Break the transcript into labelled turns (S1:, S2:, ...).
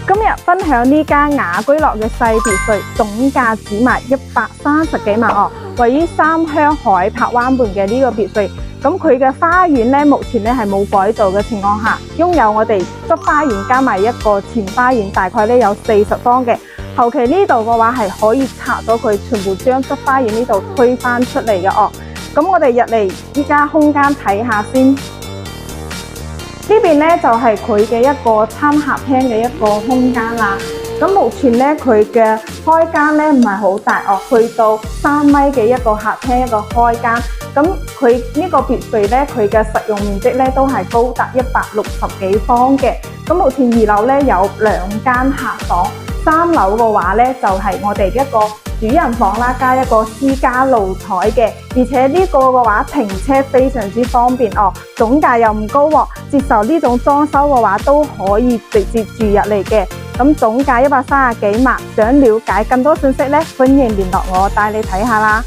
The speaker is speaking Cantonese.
S1: 今日分享呢間雅居樂嘅細別墅，總價只賣130幾萬哦，位於三鄉海柏灣畔嘅呢個別墅。咁佢嘅花園咧，目前咧係冇改造嘅情況下，擁有我哋側花園加埋一個前花園，大概咧有40方嘅。後期呢度嘅話係可以拆咗佢，全部將側花園呢度推返出嚟嘅哦。咁我哋入嚟依家空間睇下先。呢邊咧就係佢嘅一個餐客廳嘅一個空間啦。咁目前咧佢嘅開間咧唔係好大哦，去到3米嘅一個客廳一個開間。咁佢呢個別墅咧，佢嘅實用面積咧都係高達160幾方嘅。咁目前2樓咧有2間客房，3樓嘅話咧就係我哋一個主人房啦，加一個私家露台嘅，而且呢個嘅話停車非常之方便哦，總價又唔高喎，接受呢種裝修嘅話都可以直接住入嚟嘅。咁總價130幾萬，想了解更多信息咧，歡迎聯絡我帶你睇下啦。